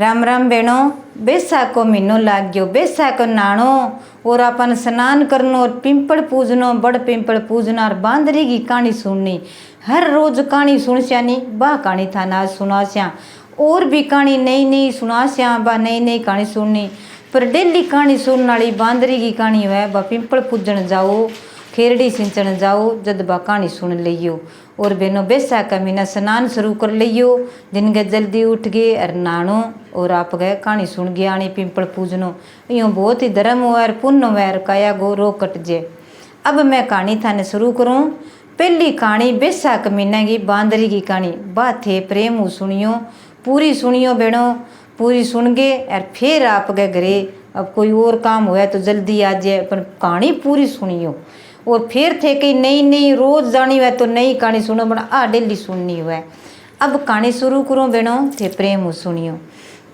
राम राम बेणो। बैसाख को महीनो लाग गयो, बैसाख को नाणो और अपन स्नान करनो और पिंपल पूजनो, बड़ पिंपल पूजना और बांदरी की कहानी सुननी। हर रोज कहानी सुनस्या नी बा कहानी था ना सुनास्या, और भी कहानी नई नई सुनास्या बा नई नई कहानी सुननी। पर डेली कहानी सुनने वाली बांदरी की कहानी है बा पिंपल पूजन जाओ, खेरड़ी सिंचन जाओ, जद बा कहानी सुन लियो। और बेनो बैसाख का महीना स्नान शुरू कर लियो, दिन के जल्दी उठ गए और नानो और आप गए कहानी सुन गया आनी पिंपल पूजनो। यो बहुत ही धर्म हो और पुण्य हो और काया गो रो कट जे। अब मैं कहानी थाने शुरू करूँ। पहली कहानी बैसाख महीने की बांदरी की कहानी। बात है प्रेम सुनियो, पूरी सुनियो बेणो, पूरी सुन गए और फिर आप गए घरे। अब कोई और काम हुआ तो जल्दी आ जाए, पर कहानी पूरी सुनियो। और फिर थे कि नई नई रोज जानी हुआ तो नई कहानी सुनो, बड़ा आ डेली सुननी हुआ। अब कहानी शुरू करो बेणो, थे प्रेम सुनियो।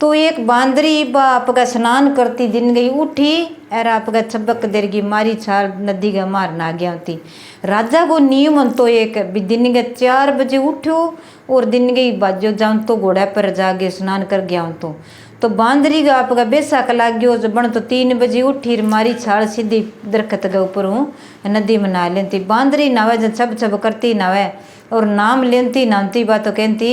तो एक बांदरी बाप का स्नान करती दिन गई उठी और आपका छबक देर की मारी छाल नदी का मारना गया होती। राजा को नियम तो एक दिन के 4 बजे उठो और दिन गई बाजो जाऊँ तो घोड़ा पर जाके स्नान कर गया तो बांदरी का आपका बैसाख लाग गयो जो बन तो 3 बजे उठी मारी छाल सीधी दरखत के ऊपर हूँ नदी में नहा लेती। बांदरी नावे जब छब छब करती नावे और नाम लेती नामती बात तो कहती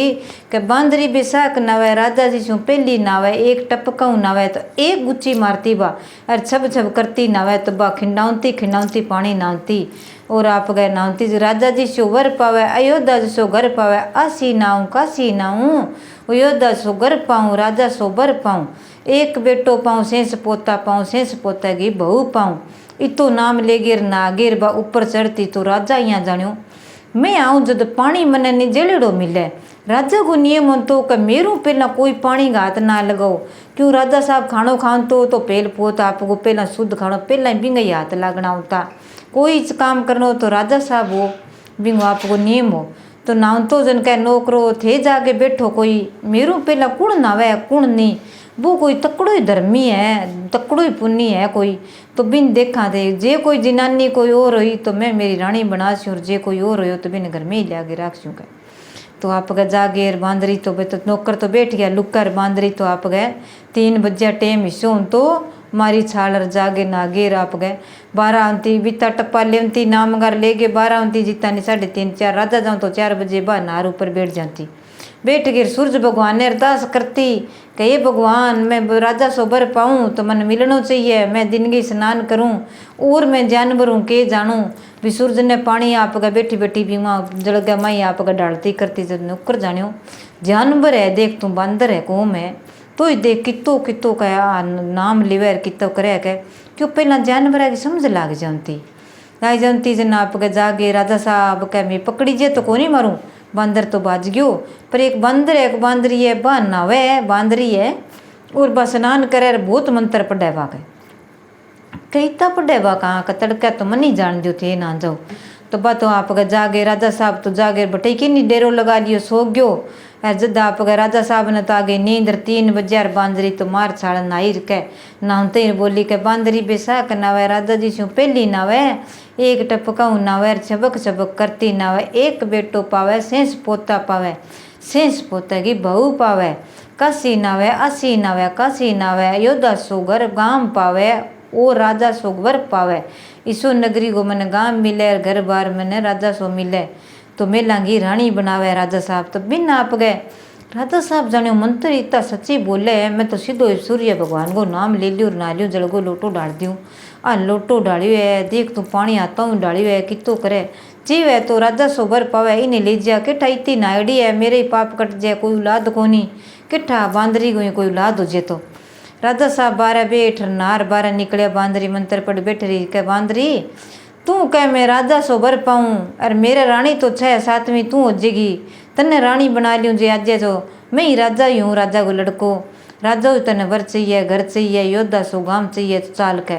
कि बांदरी बैसाख नावे राजा जी सु पहली नावे एक टपकाऊ नावे तो एक गुच्ची मारती बा और छब छब करती नावे तो बा खिंडाउती खिंडाउती पानी नावती। और आप गए नावती जो राजा जी सो वर पावे, अयोध्या जी सो घर पावे, आसी नाऊ काशी नाऊ, अयोध्या सो घर पाऊँ राजा सो बर पाऊँ, एक बेटो पाऊँ शेष पोता पाऊँ, शेष पोता की बहू पाऊँ, इतो नाम ले गिर ना गिर बा ऊपर चढ़ती तो राजा यहाँ जान्यो मैं आऊँ जद पानी मने नहीं जलेड़ो मिले। राजा को नियम हो तो कि मेरू पहला कोई पानी का हाथ ना लगाओ, क्यों राजा साहब खानो खान तो पहल पोत आपको पहला शुद्ध खानो पहला बिंग ही हाथ लगना होता। कोई काम करना हो तो राजा साहब हो बिंगो आपको नियम हो। तो नाव तो जन कह नौकरो थे जाके बैठो कोई मेरू पहला कुण नावे कुण नहीं, वो कोई तकड़ो ही धर्मी है तकड़ो ही पुण्य है कोई। तो बिन देखा थे जे कोई जनानी कोई और रही तो मैं मेरी रानी बना सी और जे कोई और हो तो बिन घर में ही लागे राख सूँ का। तो आप गए जागे बांदरी तो नौकर तो बैठ गया लुकर बांदरी तो आप गए 3 बजे टेम हिस्सों तो मारी छालर जागे ना गेर आप गए 12 आती बीता टप्पा लेती नाम घर ले गए 12 आती जीता नहीं 3:30 4 राजा जाऊँ तो 4 बजे नार ऊपर बैठ जाती। बैठ गिर सूरज भगवान ने अरदास करती कि ये भगवान मैं राजा सो बर पाऊँ तो मन मिलना चाहिए, मैं दिन की स्नान करूँ और मैं जानवर हूँ के जानूँ भी। सूरज ने पानी आपका बैठी बैठी भी वहाँ जल गया माई आपका डालती करती जब नौकर जानियो जानवर है देख तू बंदर है कौम है तो ही देख कितो कितो का नाम लिवर कितो करे कह क्यों पहला जानवर की समझ लाग जाती लाई जानती जन आपके जागे राजा साहब कह मैं पकड़ी जे तो को नहीं मारूँ बंदर तो बाज गयो। पर एक बंदर है एक बांदरी है बा नावे है बांदरी है और बस स्नान करे बहुत मंत्र पढ़े बा के कहता पढ़े बा कहाँ का तड़का तो मन ही जान जो थे ना जाओ। तो बा तो आप जागे राजा साहब तो जागे बटे कि नहीं डेरो लगा लियो सो गयो। जद आप राजा साहब ने तो आगे नींद 3 बजे बांदरी तो मार छाड़ नाई के नहाते बोली के बांदरी बैसाख नावे राजा जी सु पहली नावे एक टपकाऊ नावे छबक छबक करती नावे एक बेटो पावे शेष पोता पावे शेष पोता की बहू पावे काशी नावे आसी नावे काशी नावे अयोध्या सो घर गाम पावे ओ राजा सो घर पावे। इसो नगरी को मन गाम मिले घर बार मैंने राजा सो मिले तो मेलांगी रानी बनावे राजा साहब। तो बिन आप गए राजा साहब जाने मंत्र इतना सच्ची बोले मैं तो सीधो सूर्य भगवान को नाम ले लियो ना लियो जल को लोटो डाल दियूँ आ लोटो डालियो है देख तू पानी आता हूँ डालियो है कितो करे जीव है तो राजा सो बर पावे इन्हें ले जा किठा इतनी नायड़ी है मेरे ही पाप कट जाए कोई औलाद को नहीं किठा बांदरी को कोई औलाद हो जाए। तो राजा साहब 12 बैठ नार 12 निकले बांदरी मंत्र पढ़ बैठ रही कह बांदरी तू कह मैं राजा सो बर पाऊँ और मेरे रानी तो 6-7वीं तू हो जाएगी तन्ने रानी बना लियूँ जे आज तो मैं ही राजा ही हूँ राजा को लड़को राजा हो तने वर चाहिए घर चाहिए योद्धा सो गांव चाहिए तो चाल के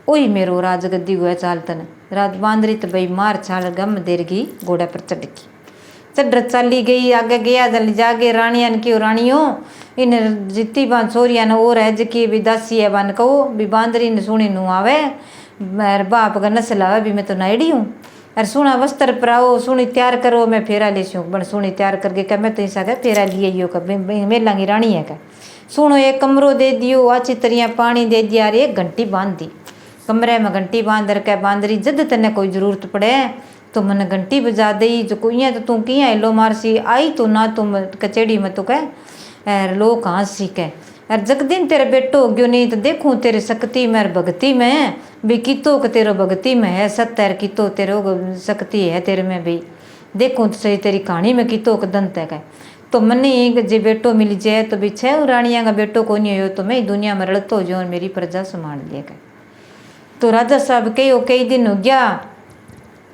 वही मेरो राजगद्दी हुआ चाल तने रात बांदरी तो भाई मार छाल गम देरगी घोड़ा पर चढ़ गई चढ़ चाली गई आगे गया जल जागे रानियान की रानियों इन जितनी बात छोरिया ने और है जकी भी दासी है बन कहो भी बांदरी ने सुनी नू आवे बाप का नस्ल आवे भी मैं तो नायड़ी हूँ और सुना वस्त्र पराओ सुनी तैयार करो मैं फेरा ले बन सुनी तैयार करके कह मैं तो ऐसा कह फेरा लिए यो कह मेला की रानी है कह सुनो एक कमरो दे दियो, अच्छी तरह पानी दे दिया, अरे 1 घंटी बांध दी। कमरे में घंटी बांध रखे, बांदरी जद तने कोई जरूरत पड़े तो मन घंटी बजा दई। जो कोई तो तू किया हेलो मारसी आई तो ना तुम कचेड़ी में तो कह लोग हंसी कह अर जगदीन तेरे बेटो हो गयो नहीं तो देखूं तेरे शक्ति में भक्ति में भी कितो के तेरो भक्ति में है सत्तर कितो तेरो शक्ति है तेरे में भी देखूं तो सही तेरी कहानी में कितो के दंत है। तो मने जे बेटो मिल जाए तो भी 6 रानियां का बेटो को नहीं हो तो मैं दुनिया में रड़तो जो और मेरी प्रजा संभाल लिया। तो राजा साहब कई दिन हो गया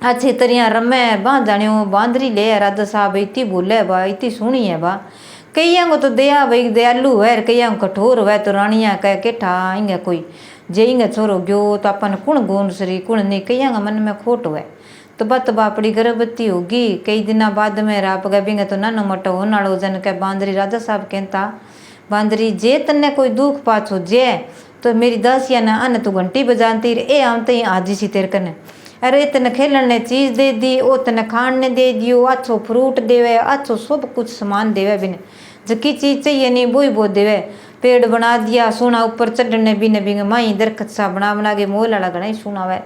अच्छी तरह रमे बाँ जानियो बांदरी ले राजा साहब इतनी बोले बा इतनी सुनी है बा। कईया को तो दया भाई दयालु है, कईया को कठोर है। तो रानिया कह के ठा इंगे कोई जे इंगे छोरो गयो तो अपन कुण गुण सरी कुण नहीं, कईया का मन में खोट है। तो बत बापड़ी गर्भवती होगी कई दिन बाद में राप गए बिंगे तो नानो मोटो होने वालो जन के बांदरी राजा साहब कहता बांदरी जे तन्ने कोई दुख पाछो जे तो मेरी दासिया ने अन तू घंटी बजाती ए आमते ही आजी सी तेरे कने अरे तने खेलने ने चीज दे दी ओ तने खाने दे दियो अच्छो फ्रूट देवे अच्छो सब कुछ सामान देवे बिन जकी चीज चाहिए नहीं वो ही वो देवे। पेड़ बना दिया सोना ऊपर चढ़ने बिन बिंग माई दरखत सा बना के मोल वाला घना ही सुनावे।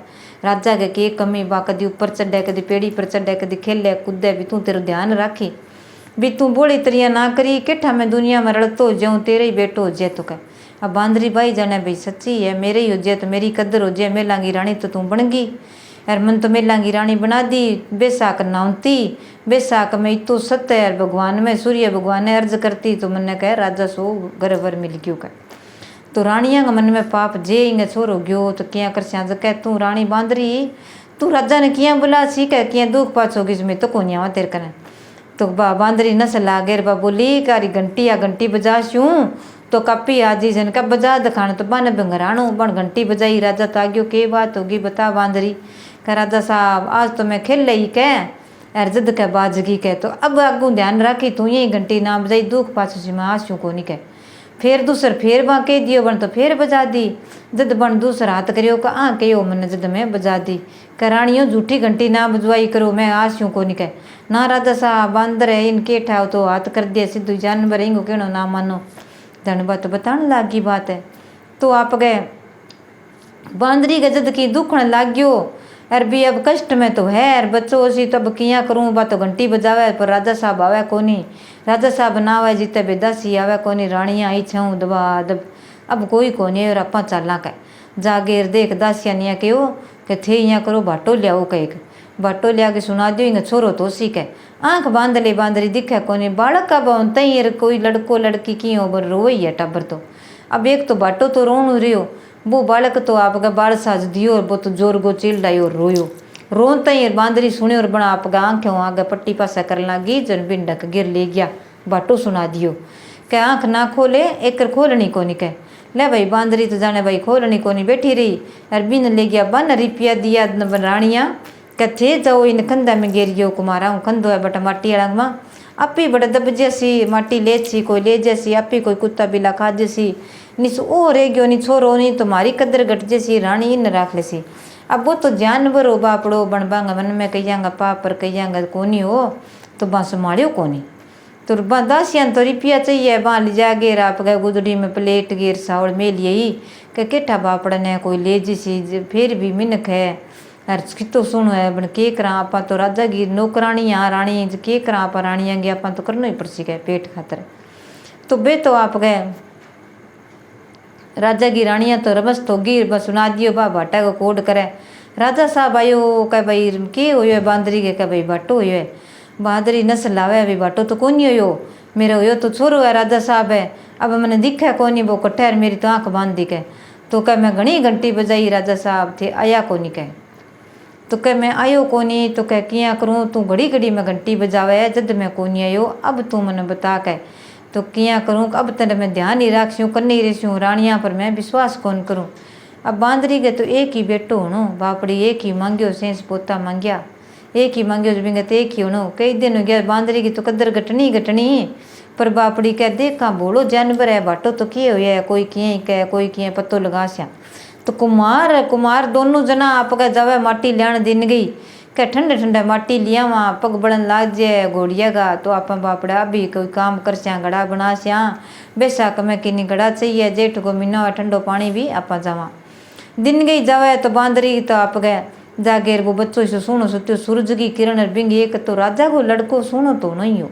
राजा के कमी बा कदी ऊपर चढ़े कदी पेड़ी पर चढ़े कदी खेले कूदे भी तू तेरो ध्यान राखी भी तू बोली तरिया ना करी केठा मैं दुनिया में रड़तो जाऊँ तेरे ही बेटो हो जे तो कह। अब बांदरी भाई जाने भाई सच्ची है मेरे ही हो जाए तो मेरी कदर हो जाए मेला की रानी तो तू बन गई यार मन तो मेला की रानी बना दी। बेसाक नावती बेसाक में इतो सत्य यार भगवान में सूर्य भगवान ने अर्ज करती तो मन कह राजा सो घर वर मिल गयो कह। तो रानिया का मन में पाप जे इंगे छोरो गयो तो क्या कर स्या कह तू रानी बांदरी तू राजा ने किया बुला सी कह किया दुख पाछोगी मैं तो कोनी आवा तेरे कने। तो बांदरी नसल आ गए बा बोली कारी घंटी या घंटी बजा शूँ तो कपी आजी जन का बजा दिखाने तो बन बंगराणो बन घंटी बजाई। राजा तो आग्यो के बात होगी बता बांदरी कह राजा साहब आज तो मैं खेल रही कह यार जद कह बाजगी कह तो अब आगू ध्यान राखी तू यही घंटी ना बजाई दुख पाछो सी मैं आशू को नहीं कह। फिर दूसर फिर बा कह दियो बन तो फिर बजा दी जद बन दूसरा हाथ करियो का आ कहो मन जद मैं बजा दी कह रानियों झूठी घंटी ना बजवाई करो मैं आशू को नहीं कह। ना राजा साहब बांदर है इनके ठाव तो हाथ कर दिया सिद्धू जानवर इंगो कहनो ना मानो धन बात बताने लागी बात है। तो आप गए बांदरी के जद की दुखण लाग गयो अर भी अब कष्ट में तो है यार बच्चों सी तब किया करूँ बा तो घंटी बजावे पर राजा साहब आवे कोनी राजा साहब ना आवे जीते बेदासी आवे कोनी रानियाँ आई छूँ दबा दब अब कोई कोनी और आप चाला कह जागेर देख दासिया निया कहो कि थे यहाँ करो बाटो लियाओ कह बाटो लिया के सुना दियो इंगे छोरो तो सी कह आँख बांध ले बांदरी दिखे कोनी बालक अब तई कोई लड़को लड़की की हो बर रोई है टब्बर तो अब एक तो बाटो तो रोन रियो वो बालक तो आपका बाल साज दियो और वो तो जोर गो चिल्लायो और रोयो रोन तई बांदरी सुने और बना आपका आँखें आगे पट्टी पासा कर लागी जन बिंडक गिर ले गया बाटो सुना दियो कह आँख ना खोले एक खोलनी कोनी कह ले भाई बांदरी तो जाने भाई खोलनी कोनी बैठी रही और बिन ले गया बन रिपिया दिया रानिया कथे जाओ इन कंधा में गिरियो कुमारा हूँ कंधो है बटा माटी अलग माँ आपी बड़ा दब जैसी माटी ले सी कोई ले जैसी आपी कोई कुत्ता बिला खा जैसी निस ओ रह गयो नी छोरो नहीं तुम्हारी कदर घट जैसी रानी इन राख लेसी। अब वो तो जानवर हो बापड़ो बन बांगा मन में कहियांगा पाप पर कहियांगा कोनी हो तो बा संभालियो कोनी तो दासियान तो रिपिया चाहिए बा ले जा गेर आप गए गुदड़ी में प्लेट गेर सावड़ में लिए ही के केठा बापड़ ने कोई ले जैसी फिर भी मिनख है यार कितो सुनो है बन के करा आप तो राजा की नौकरानी यहाँ रानी के करा आप रानियाँ गए आप तो करना ही पड़सी गए पेट खातर। तो बे तो आप गए राजा की रानियाँ तो रमस तो गिर बस सुना दियो बा भाटा को कोड करे राजा साहब आयो कह भाई के हो बांदरी के कह भाई बाटो हो बांदरी नस्ल आवे अभी बाटो तो कौन हो मेरा हो तो छोरो है राजा साहब है अब मैंने दिखा कौन वो कठैर मेरी तो आँख बांध दी कह तो कह मैं घनी घंटी बजाई राजा साहब थे आया कोनी कह तो कह मैं आयो कोनी तो कह किया करूँ तू घड़ी घड़ी में घंटी बजावे जद मैं कोनी आयो अब तू मैंने बता कह तो किया करूँ अब तेरे मैं ध्यान ही राखूँ करनी रही रानियाँ पर मैं विश्वास कौन करूँ। अब बांदरी के तो एक ही बेटो होनो बापड़ी एक ही मांगियो सेंस पोता मांगिया एक ही मांगियो बिंगे तो एक ही होनो कई दिन हो गया बांदरी की तो कदर घटनी घटनी पर बापड़ी कह देखा बोलो जानवर है बाटो तो किए हुए कोई किए कह कोई किए पत्तो लगा स्या। तो कुमार दोनों जना आप गए जावे माटी लियान दिन गई क्या ठंडे ठंडे माटी लिया वहाँ पग बड़न लाग जाए घोड़िया का तो आप बापड़ा अभी कोई काम कर स्या घड़ा बना स्या बैसाख में किन्नी घड़ा चाहिए जेठ को महीना ठंडो पानी भी आप जावा दिन गई जावे तो बांदरी तो आप गए जागेर वो बच्चों से सुनो सुत्यो सूरज की किरण बिंग एक तो राजा को लड़को सुनो तो नहीं हो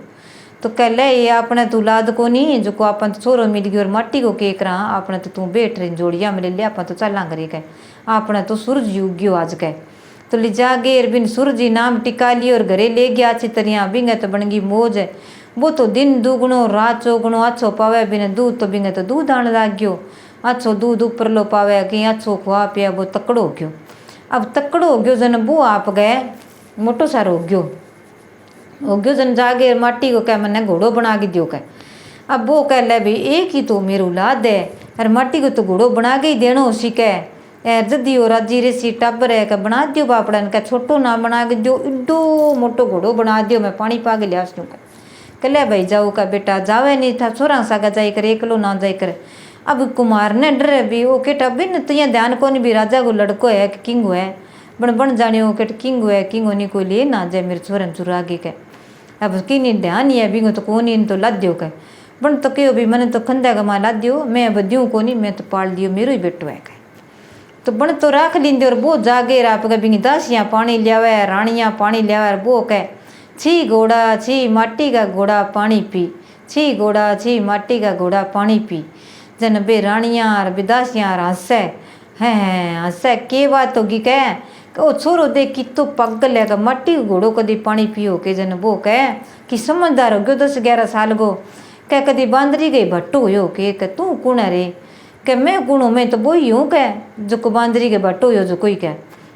तो कह ले ये अपने तू लाद को नहीं जो को अपन छोरो मिल गई और माटी को केक रहा अपने तो तू बैठ रही जोड़िया में ले लिया अपन तो चला करे कह आपने तो सूरज युग्यो आज कह तो ले जागेर बिन सूरजी नाम टिका लियो और घरे ले गया अच्छी तरह बिंगे तो बन गई मौज है वो तो दिन दुगुणो रात चौगुणो अच्छो पावे बिन दूध तो बिंगे तो दूध आने लाग गयो अच्छो दूध ऊपर लो पावे कहीं अच्छो खुआ पिया वो तकड़ो हो गयो अब तकड़ो हो गयो जन वो आप गए मोटो सारो हो गयो जन जागे माटी को कह मैंने घोड़ो बना के दियो कह अब वो कह ले भाई एक ही तो मेरू लाद है अरे माटी को तो घोड़ो बना के ही देनो उसी कह एर जदी हो राजी रेसी टाबर है कह बना दियो बापड़ा ने कह छोटो ना बना के दियो इड्डो मोटो घोड़ो बना दियो मैं पानी पा के लिया उसनू कह ले भाई जाओ का बेटा जावे नहीं था छोरा सागा जाई कर एकलो ना जाई कर अब कुमार ने डरे भी वो केट अभी न तो ध्यान को नहीं भी राजा को लड़को है कि किंग है बन बन जाने वो केट किंग है किंग होनी को लिए ना जाए मेरे छोरन चुरा के कह अब की नहीं ध्यान ही है भी तो कौन ही तो लाद दियो कह बन तो कहो भी मैंने तो खंदा का मां लाद दियो मैं अब दियो को नहीं मैं तो पाल दियो मेरो ही बेटो है कह तो बन तो राख लींदे और वो जागे आप बिंगी दासियाँ पानी लियावे रानियाँ पानी लियावे वो कह छी घोड़ा छी माटी का घोड़ा पानी पी छी घोड़ा छी माटी का घोड़ा पानी पी जन बे रानियाँ और बिदासियाँ हंसे हैं हंसे के बात होगी कह ओ छोरो देख कि तो पगल है मट्टी घोड़ो कदी पानी पियो के जन वो कह कि समझदार हो गयो 10-11 साल को कह कदी बांदरी गई भट्टो हो के तू कौन है रे कह मैं कौन हूँ मैं तो वो ही हूँ कह जो को बांदरी के भट्टो हो जो कोई कह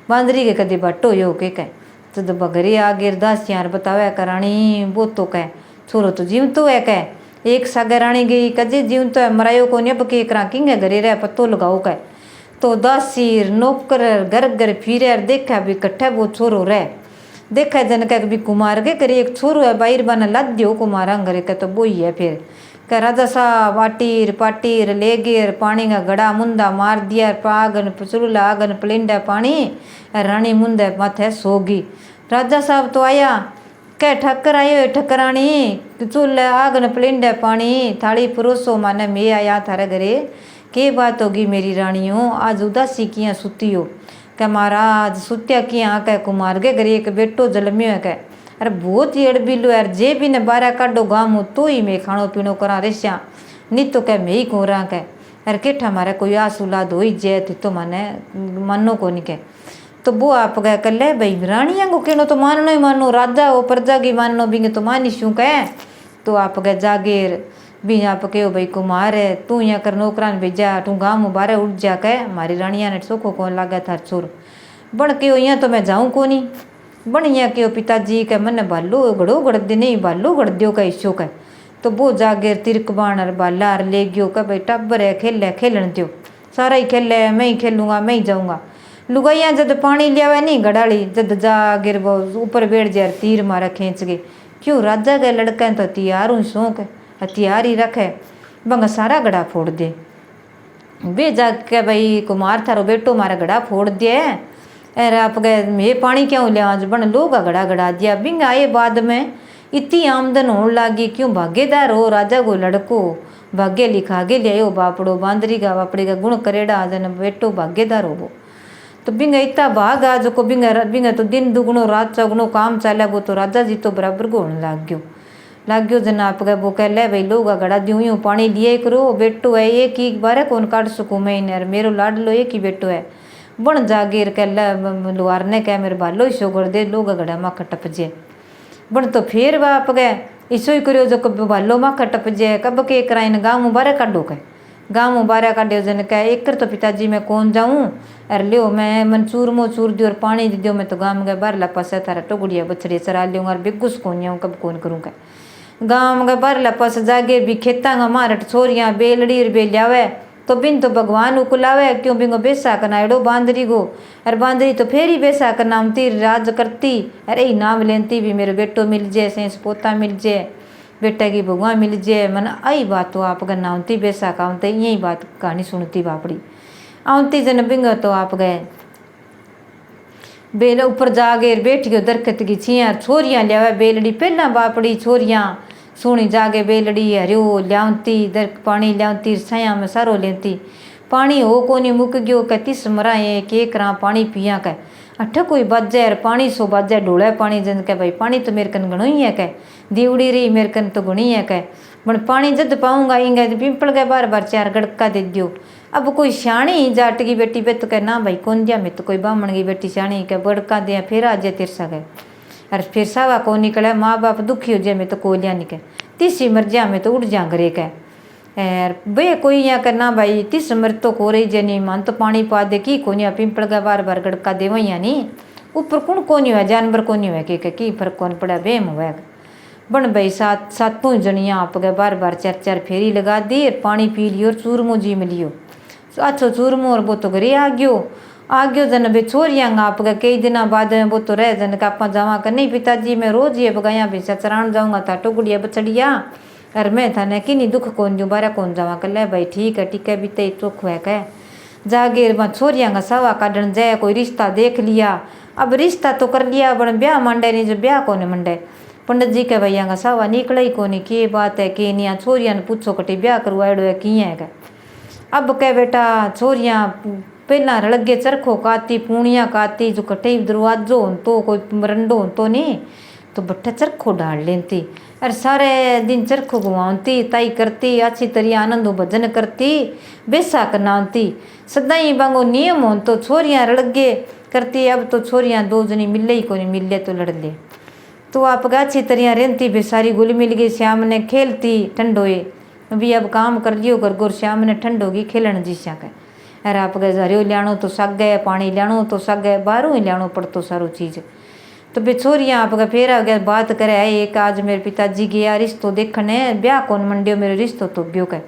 बांदरी के कदी भट्टो हो के कह तो बगरे आगे दासियाँ बतावे करानी वो तो कह छोरो तो जीव तो है कह एक सागर रानी गई कजे जीव तो है मरायो को अब के करा किंगे घरे रह पत्तो लगाओ कह तो दासीर नौकर घर घर फिरे देखा भी कट्ठा वो छोरो रह देखा जन कह भी कुमार के करे एक छोरो है बाहर बना लद दियो कुमार घरे का तो वो ही है फिर कह राजा साहब पाटीर पाटीर ले गिर पानी का घड़ा मुंदा मार दिया पागन चुल्ला आगन पलिंडा पानी रानी मुंदे माथे सोगी राजा साहब तो आया कह ठक्कर आयो ठक्करानी चूल्हा आगन पलिंडा पानी थाली परोसो माने मैं आया थारे घरे के बात होगी मेरी रानियों आज उदासी किया सुती हो कह महाराज सुत्या किया कह कुमार के घरे एक बेटो जलम्यो है कह अरे बहुत ही अड़बिलो यार जे भी ने बारह काटो गाम तो ही मैं खाणो पीणो करा रेस्या नहीं तो कह मैं ही को रहा कह अरे केठा मारे कोई आस उलाद हो ही जाए तो माने मानो को नहीं कह तो वो आप कह कर ले भाई रानिया को कहनो तो मानना ही मानो राजा हो प्रजा की माननो भी तो मानी शू कह तो आप कह जागीर भी आप कहो भाई कुमार है तू यहाँ कर नौकरा ने भेजा तू गाँव में बारह उठ जा कह हमारी रानिया ने सोखो कौन लागा था छोर बन कहो यहाँ तो मैं जाऊँ को नहीं बन यहाँ कहो पिताजी कह मैंने बालू घड़ो गड़ दे नहीं बालू गड़ दियो कह इशो कह तो वो जागेर तिरक बाण और बाला और ले गयो कह भाई टब्बर है खेलन दो सारा ही खेले मैं ही खेलूँगा मैं ही जाऊँगा लुगाइया जब पानी लिया नहीं गड़ाली जब जागेर वो ऊपर बैठ जाए तीर मारा खींच के क्यों राजा के लड़का तो तैयार हूँ शौक है हथियार ही रखे बंगा सारा गड़ा फोड़ दे बे जाके भाई कुमार थारो बेटो मारा गड़ा फोड़ दिया अरे आप गए ये पानी क्यों लिया आज बन लोग गड़ा गड़ा दिया बिंग आए बाद में इतनी आमदन होने लगी क्यों भाग्यदार हो राजा को लड़को भाग्य लिखा के ले आयो बापड़ो बांदरी का बापड़ी का गुण करेड़ा जन बेटो भाग्यदार हो वो तो बिंग इतना भाग आ जो को बिंग तो दिन दुगुणो रात चौगुणो काम चला वो तो राजा जी तो बराबर को होने लग गयो जन आप वो कह ले भाई लोग घड़ा दियो यूँ पानी लिए करो बेटो है एक ही बार कौन काट सकूँ मैं इन्हें मेरो लाडलो एक ही बेटो है बन जागीर कह ले लुहार ने कह मेरे बालो ही शोगड़ दे लोग घड़ा माखा टप जे बन तो फिर बाप गए इसो ही करो जो कब बालो माखा टप जे कब के कराइन गाँव मुबारक काटो कह गाँव मुबारक काटो जन कह एक तो पिताजी मैं कौन जाऊँ अरे लियो मैं मन चूरमो चूर दियो और पानी दे दियो मैं तो गाँव गए बाहर लपास थारा टुकड़िया बछड़े चरा लियो और बेगुस कौन जाऊँ कब कौन करूँ कह गाँव में बार लपास जागे भी खेता मारट छोरियाँ बेलड़ी बे लियावे तो बिन तो भगवान उकुलावे क्यों बिंगो बेसा करना एडो बांदरी गो अरे बांदरी तो फेर ही बेसा करना हम तीर राज करती अरे ही नाम लेती भी मेरे बेटो मिल जाए सेंस पोता मिल जाए बेटा की भगवान मिल जाए मन आई बात तो आप गन्ना होती बेसा का होते यही बात कहानी सुनती बापड़ी आती जन बिंग तो आप गए बेल ऊपर जागे बैठ गयो दरखत की छिया छोरियां लियावे बेलड़ी पहला बापड़ी छोरियां सोनी जागे बेलड़ी हरियो लियावती दर पानी लियावती छाया में सारो लेती पानी हो कोनी मुक गयो कै तिस मराए के करा पानी पिया कै अठ कोई बाजे और पानी सो बाजे ढोले पानी जन के भाई पानी तो मेरे कन घणो ही है कै दीवड़ी रही मेरे कन तो घणी है कै बन पानी जद पाऊंगा इंगे पिंपल के बार बार चार गड़का दे दियो। अब कोई श्याणी जाट की बेटी पे तो कह ना भाई कौन दिया मैं तो कोई बामण की बेटी श्याणी के बड़का दिया फिर आ जाए तिरसा गए अरे फिर सावा को निकले माँ बाप दुखी हो जाए मैं तो कोलिया निकले तीसरी मर्जिया में तो उड़ जा घरे के एर बे कोई यहाँ करना भाई तीस मृत तो को रही जनी मन तो पानी पा दे की कोनिया पिंपल का बार बार गड़का दे वही यानी ऊपर कौन कोनी हुआ जानवर कोनी हुआ की फर्क कौन पड़ा बेम हुआ बन भाई सातों जनिया आप गए बार बार चार चार फेरी लगा दी और पानी पी लियो और चूरमो जी में लियो अच्छो चूरमो और वो तो घरे आ गयो जन बे छोरिया आप गए कई दिन बाद में वो तो रह जन का आप जावा कर नहीं पिताजी मैं रोज ये बगाया भैंसा चरान जाऊंगा था टुकड़िया बछड़िया अरे मैं था न कि नहीं दुख कौन जो बारा कौन जावा कर ले भाई ठीक है टिके भी ते चोख है कह जागेर वहाँ छोरिया का सवा काटन जाए कोई रिश्ता देख लिया अब रिश्ता तो कर लिया बन ब्याह मंडे नहीं जो ब्याह कौन मंडे पंडित जी के भैया का सवा निकला ही कोनी की बात है कि नहीं छोरिया ने पूछो कटी ब्याह करवाड़ो है कि है क्या अब कह बेटा छोरियाँ पहला रड़गे चरखो काती पूणिया काती जो कटे दरवाजो तो कोई रंडो तो नहीं तो बट्टा चरखो डाल लेती अरे सारे दिन चरखो घुमाती ताई करती अच्छी तरह आनंद भजन करती बेसा करनाती सदाई बांगो नियम हो तो छोरियाँ रड़गे करती अब तो छोरियाँ दो जनी मिले ही को नहीं मिले तो लड़ ले तो आप अच्छी तरह रहती बेसारी गुल मिल गई श्याम ने खेलती ठंडोए अभी अब काम कर लियो कर गोर श्याम ने ठंड होगी खेलन जी सके अरे आप गए हरियो लियाणो तो सगे पानी लियाणो तो सगे बाहरों ही लियाणो पड़तो सारो चीज़ तो बेछोरियाँ आप गए फेर आ गया बात करे एक आज मेरे पिताजी गया रिश्तो देखने ब्याह कौन मंडियो मेरे रिश्तो तो गयो कह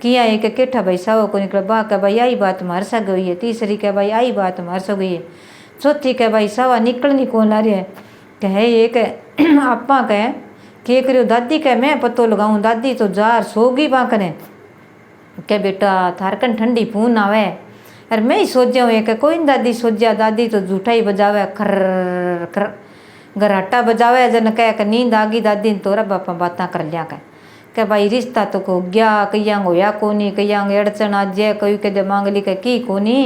किया एक केठा भाई सावो को निकला बा कह भाई आई बात मार सा गई है तीसरी कह भाई आई बात मार सा गई है चौथी कह भाई सावा निकलनी कौन ला रही है कह एक आपा कह के करो दादी कह मैं पतो लगाऊं दादी तो जार सोगी बांकने क्या बेटा थारकन ठंडी पून आवे अरे मैं ही सोच जाऊँ एक कोई दादी सोचा दादी तो झूठा ही बजावे खर खर घराटा बजावे जन कह नींद आ गई दादी ने तोरा बापा बातें कर लिया कह भाई रिश्ता तो को गया कईया होया कोनी कईया अड़चन आ जाए कई कदे मांग ली की कोनी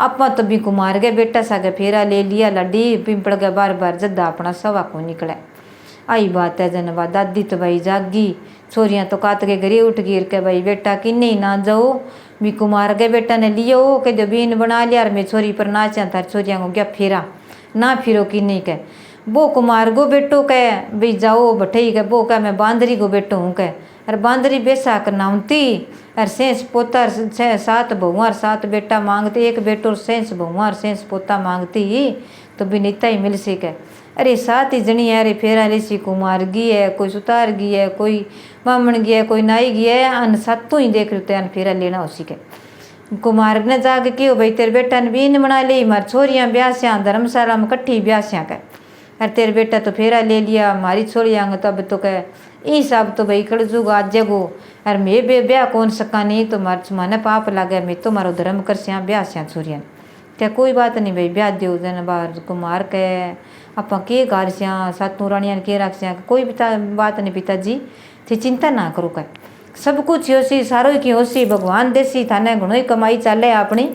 आपा तो भी कुमार गए बेटा सागे फेरा ले लिया लाडी पिंपल के बार बार जद्दा अपना सवा को निकले आई बात है जन बा दादी तो भाई जागी छोरियाँ तो कात के घरे उठ गिर के भाई बेटा किन्ने ना जाओ भी कुमार के बेटा ने लियो के जो बीन बना लिया और मैं छोरी पर नाचा था छोरियाँ को क्या फेरा ना फिरो किन्ने के वो कुमार गो बेटो कह भाई जाओ बठई के वो कह मैं बांदरी को बेटो हूँ कह अरे बांदरी बेसा कर नाउती अरे सेंस पोता 6-7 बहुआ 7 बेटा मांगती एक बेटो सेंस बहुआ 6 पोता मांगती ही तो भी निता ही मिल सके अरे 7 ही जनी है अरे फेरा लिसी कुमार गी है कोई सुतार गी है कोई बामण गी है कोई नाई गी है अन सातों ही देख रहे अन फेरा लेना उसी के कुमार ने जाके क्यों भाई तेरे बेटा ने बीन बना ली मार छोरियाँ ब्यास्याँ धर्मशाला में कट्ठी ब्यास्याँ कह अरे तेरे बेटा तो फेरा ले लिया मारी छोड़ियांग तब तो कह ई सब तो भाई कड़जूग आज जगो अरे मैं बे ब्याह कौन सका नहीं तो माने पाप लागे मैं तो मारो धर्म कर स्या ब्याह स्या छोरियाँ क्या कोई बात नहीं भाई ब्याह दो जन बार कुमार के आप के गार स्या सातों रानिया के रख स्या कोई बात नहीं पिताजी थी चिंता ना करो कह सब कुछ होसी सारो की होसी भगवान देसी थाने घणो ही कमाई चाले अपनी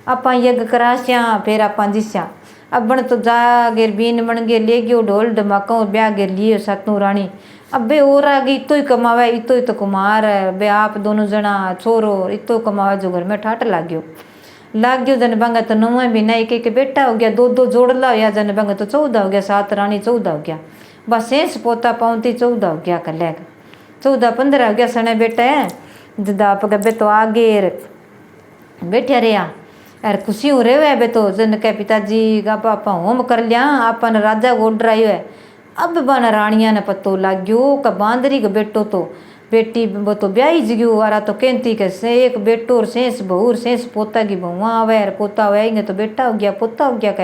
आप यज्ञ करा स्या फिर आप जिस्या अब बन तो जा गिर बीन बन गए ले गयो ढोल धमाका ब्याह गिर लियो सातों रानी अब बे और आ गई इतो ही कमावे इतो ही तो कुमार है बे आप दोनों जना छोरो इतो कमावे जो घर में ठाट लाग गयो जन बंगा तो 9 भी नहीं एक बेटा हो गया 2 जोड़ला हो जन बंगा तो 14 हो गया 7 रानी 14 हो गया बस शेष पोता पाउंती 14 हो गया कर लेगा 14-15 हो गया सने बेटा है जदा आप बे तो आगे बैठे रहा यार खुशी हो रहे है बे तो जन के पिताजी आप होम कर लिया आपन राजा को ऑर्डर आयो है अब बन रानिया ने पतो लाग गयो का बांदरी का बेटो तो बेटी वो तो ब्याही जगो वारा तो कहती के से एक बेटो और शेष बहू और शेष पोता की बहुआ आवे यार पोता आवेंगे तो बेटा हो गया पोता हो गया कह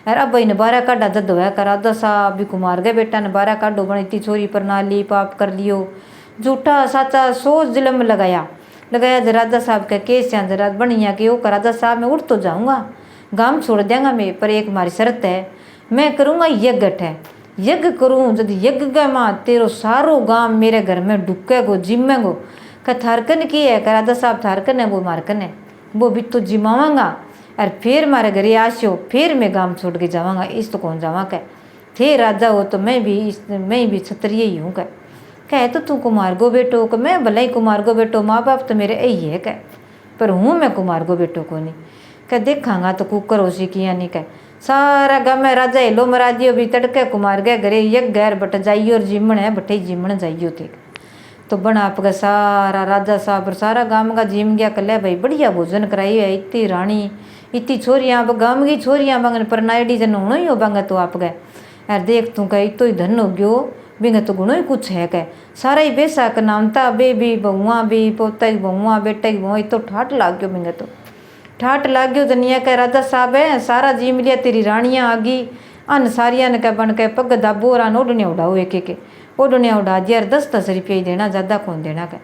यार अब भाई ने 12 काढ़ा जद होया कर आधा सा भी कुमार गए बेटा ने 12 काढ़ो बनी छोरी पर ना ली पाप कर लियो झूठा साचा 100 जुल्म लगाया जब राजा साहब के केस जरा बढ़िया कि वो राजा साहब मैं उठ तो जाऊँगा गांव छोड़ देंगा मैं, पर एक हमारी शर्त है, मैं करूँगा यज्ञ है, यज्ञ करूँ जब यज्ञ का माँ तेरो सारो गांव मेरे घर में ढुकेगो जिम्मेगो। का थारकन की है, का राजा साहब थारकन है, वो मारकन है, वो भी तो जिमावांगा और फिर मारे घरे आशो, फिर मैं गांव छोड़ के जावांगा, इस तो कौन जावा थे राजा हो तो मैं भी क्षत्रिय ही हूँ कह तो तू कुमार गो बेटो को, मैं भला ही कुमार गो बेटो, माँ बाप तो मेरे यही है पर हूँ मैं कुमार गो बेटो को नहीं देखांगा तो कुकर हो सी किया नहीं सारा गाँव में राजा हेलो मरा दियो भी तड़के कुमार गए घरे यज्ञ गैर बट जाइयो और जिमण है बटे जिमण जाइयो थे तो बना आपका सारा राजा साहब सारा गांव का जिम गया कल भाई बढ़िया भोजन कराई है, इतनी रानी इतनी छोरियाँ अब गांव की छोरियाँ बंगन पर नायडी जन होना ही हो बंगा तो आप गए यार देख तू कह इतो ही धन हो गयो बिंग तो गुणों ही कुछ है कह सारा ही बेसाक नामता बे भी बहुआ भी पोता की बहुआ बेटा की बहुआ तो ठाट लाग गयो बिंग तो ठाट लाग गयो दुनिया कह राजा साहब है सारा जिम लिया तेरी रानियाँ आ गई अन सारिया ने कह बन के पग दाबो और ओढ़निया उड़ाओ एक ओढ़निया उड़ा दिया 10-10 रुपये ही देना ज़्यादा कौन देना कह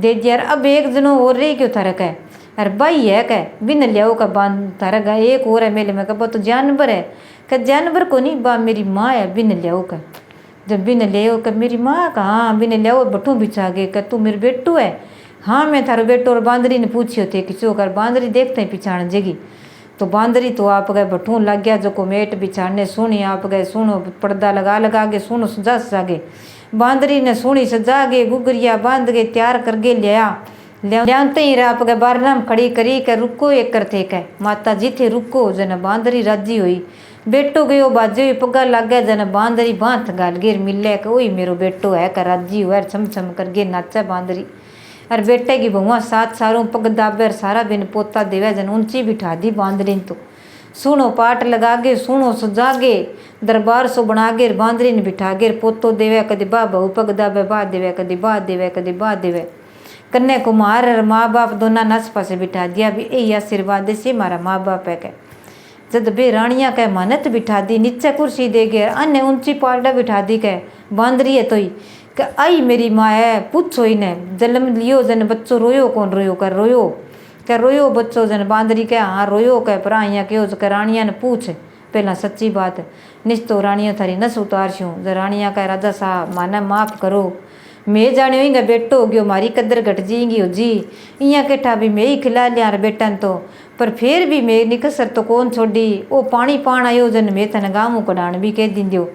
दे दिया। अब एक जनों और रही क्यों थारा कह अरे भाई है कह बिन लियाओ का बांध थारा गा एक और है मेले में कह तो जानवर है कह जानवर को नहीं बा मेरी माँ है बिन लियाओ का जब बिन ले कह मेरी माँ का हाँ बिन लियाओ बटू बिछा गए कह तू मेरे बेटू है हाँ मैं थारो बेटो और बांदरी ने पूछियो थे कि चो कर बांदरी देखते हैं पिछाण जगी तो बांदरी तो आप गए बटू लग गया जो को मेट बिछाने सुनी आप गए सुनो पर्दा लगा के सुनो सजा सजागे बांदरी ने सुनी सजा गे गुगरिया बांध के तैयार करके लियाते ही आप गए बारनाम खड़ी करी के रुको एक करते कह माता जी थे रुको जन बांदरी राजी हुई बेटो गयो बाजे पगा लग गया जन बांदरी बांध गाल गिर मिले के वही मेरो बेटो है का राजी हुआ छम छम करके नाचा बांदरी और बेटे की बहुआ 7 सारों पग दाबे सारा बिन पोता देवे जन ऊंची बिठा दी बांदरी तो सुनो पाट लगा गे सुनो सजागे दरबार सो बना गे बांदरी ने बिठा गे पोतो देवे कदी बा बहु पग दाबे बा देवे कदी बा देवे कदी बा देवे कन्या कुमार और माँ बाप दोनों नस पासे बिठा दिया भी यही आशीर्वाद से हमारा माँ बाप है कह जब बे रानिया कह मानत बिठा दी नीचे कुर्सी दे गए अन्य ऊंची पालडा बिठा दी कह बांदरी है तो ही कि आई मेरी माँ है पूछो ही ने जन्म लियो जन बच्चो रोयो कौन रोयो कर रोयो क्या रोयो बच्चो जन बांदरी कह हाँ रोयो कह पर आइया क्यों जो रानिया ने पूछ पहला सच्ची बात निश्तो रानिया थारी नस उतार छूँ जो रानिया कह राजा साहब माना माफ़ करो मैं जाने ही बेटो हो गयो मारी कदर घट जाएगी हो जी इं केठा भी मैं ही खिला लिया बेटन तो पर फिर भी मैं निकसर तो कौन छोड़ी वो पानी पान आयो जन मैं तन गाँव कढ़ाण भी कह दी दियो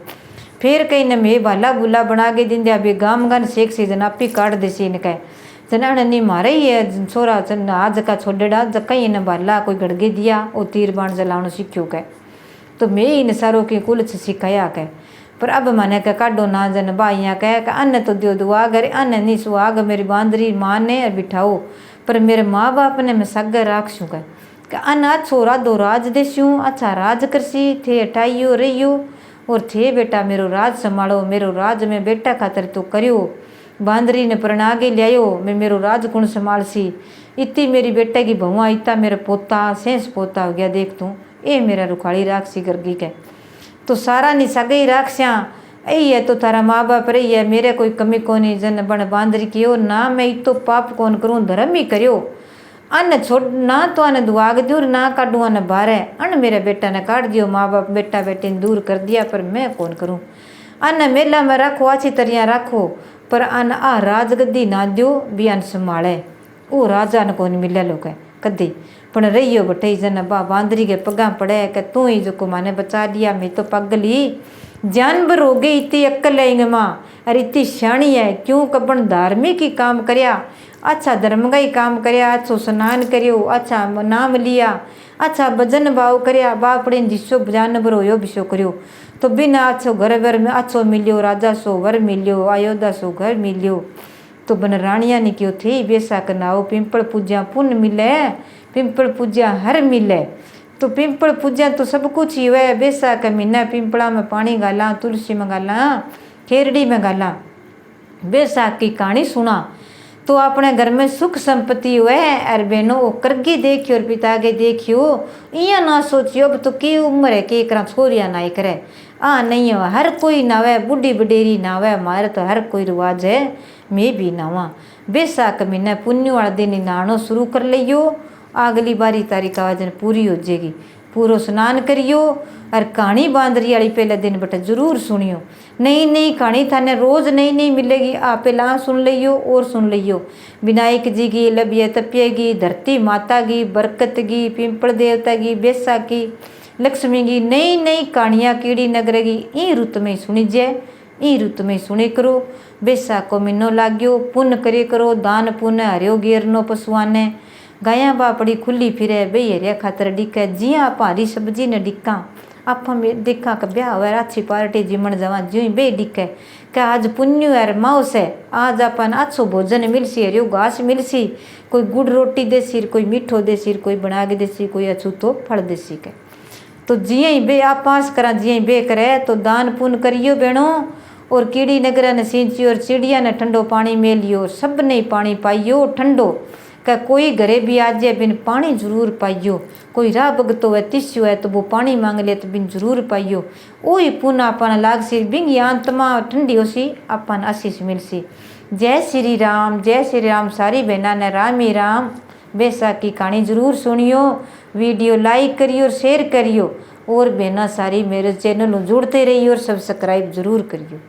फिर कहीं न मैं बाला बुला बना के दिन दिया बे गाम गन सेक से जन आप ही काट दे सी कह जना नहीं मारे ही है छोरा जन आज का छोड़ेड़ा जब कहीं न बाला कोई गड़गे दिया वो तीर बाण जलानो सीख्यो कह तो मैं इन सारों की कुल सिखाया कह पर अब मैंने कह काटो ना जन बाइया कह अन्य तो दियो दुआ करे अन्य नहीं सुहाग मेरी बांदरी माँ ने बिठाओ पर मेरे माँ बाप ने मैं सग राखशू कह अन्य छोरा दो राज देशूँ अच्छा राज करसी थे हटाइयो रहियो और थे बेटा मेरो राज संभालो मेरो राज में बेटा खातर तो करियो बांदरी ने प्रणागे लियायो मैं मेरो राज कुण संभालसी इतनी मेरी बेटे की बहुआ इतना मेरा पोता सेंस पोता हो गया देख तू ए मेरा रुखाड़ी राक्षसी गर्गी के तो सारा नि सगई राक्षियाँ यही है तो थारा माँ बाप रही है मेरे कोई कमी कोनी जन बन बांदरी कियो ना मैं इतो पाप कौन करूँ धर्म ही करियो अन्न छोड़ ना तो अन्न दुआग दूर ना काटू अन्न बारे अन्न मेरे बेटा ने काट दियो माँ बाप बेटा बेटी ने दूर कर दिया पर मैं कौन करूँ अन्न मेला में रखो अच्छी तरह रखो पर अन्न आ राजगद्दी ना दियो भी अन्न संभाले वो राजा ने कौन मिले लोग कदी पण रहियो बटे जन बा बांदरी के पगा पड़े कि तू ही जो को माने बचा दिया मैं तो पगली जानवर हो गई इतनी अक्ल है माँ अरे इतनी शाणी है क्यों कबन धार्मिक ही काम करया अच्छा धर्म का ही काम करया अच्छो स्नान करियो अच्छा नाम लिया अच्छा भजन भाव करया बापड़े जिसो जानवर हो बिसो करियो तो बिना अच्छो घर वर में अच्छो मिलियो राजा सो वर मिलियो अयोध्या सो घर मिलियो तो बन रानिया ने क्यों थे बेसा करनाओ पिंपल पूजा पुण्य मिले पिंपल पूजा हर मिले तो पिंपल पूजा तो सब कुछ ही हुआ बेसा का महीना पिंपला में पानी गाला तुलसी में गाला खेरड़ी में गाला बैसाख की कहानी सुना तो अपने घर में सुख संपत्ति हुए अर बहनों वो करके देखियो और पिता के देखियो इं ना सोचियो अब तो की उम्र है कि करा छोरिया ना करे नहीं हो हर कोई नावे बुढ़ी बडेरी नावे हमारे तो हर कोई रिवाज है मैं भी नावा बैसाख महीने पुण्य वाला दिन नहानो शुरू कर लियो अगली बारी तारीख आवाजन पूरी हो जाएगी पूरो स्नान करियो और कहानी बांदरी वाली पहले दिन बटे जरूर सुनियो। नई नई कहानी थाने रोज नई नई मिलेगी, आप पहला सुन लियो और सुन लियो। विनायक जी की, लबिया तपिया की, धरती माता की, बरकत की, पिंपल देवता की, बेसा की, लक्ष्मी की नई नई कहानियाँ कीड़ी नगर की ई रुत में सुनी जाए, ई रुत में सुने करो। बेसा को महीनो लाग्यो, पुण्य करे करो, दान पुण्य हरियो घेरनो पशुआने। गाया बापड़ी खुली फिरे बे हरिया खातर डिका, जिया आप हरी सब्जी ने डिका आप देखा का ब्याह हुआ अच्छी पार्टी जिमण जवा ज्यों बे डिके क्या आज पुण्य है माउस है, आज अपन अच्छो भोजन मिलसी, हरियो घास मिलसी, कोई गुड़ रोटी देसी, कोई मीठो देसी, कोई बना के देसी, कोई अछूतो फल देसी के। तो जिये ही बे आप पास करा, जिये ही बे करे तो दान पुण्य करियो बेणो। और कीड़ी नगरा ने सींचियो और चिड़िया ने ठंडो पानी मेलियो, सब ने पानी पाइयो ठंडो। क्या कोई घरे भी आ जाए बिन पानी जरूर पाइयो, कोई राह भगतो है तिस्यो है तो वो पानी मांग ले तो बिन जरूर पाइयो। ओ ही पुनः अपन लागसी बिंगी आत्मा ठंडी होसी, अपन आशीष मिलसी। जय श्री राम, जय श्री राम। सारी बहना ने राम ही राम। बेसा की कहानी जरूर सुनियो, वीडियो लाइक करियो और शेयर करियो, और बहना सारी मेरे चैनल जुड़ते रहियो और सब्सक्राइब जरूर करियो।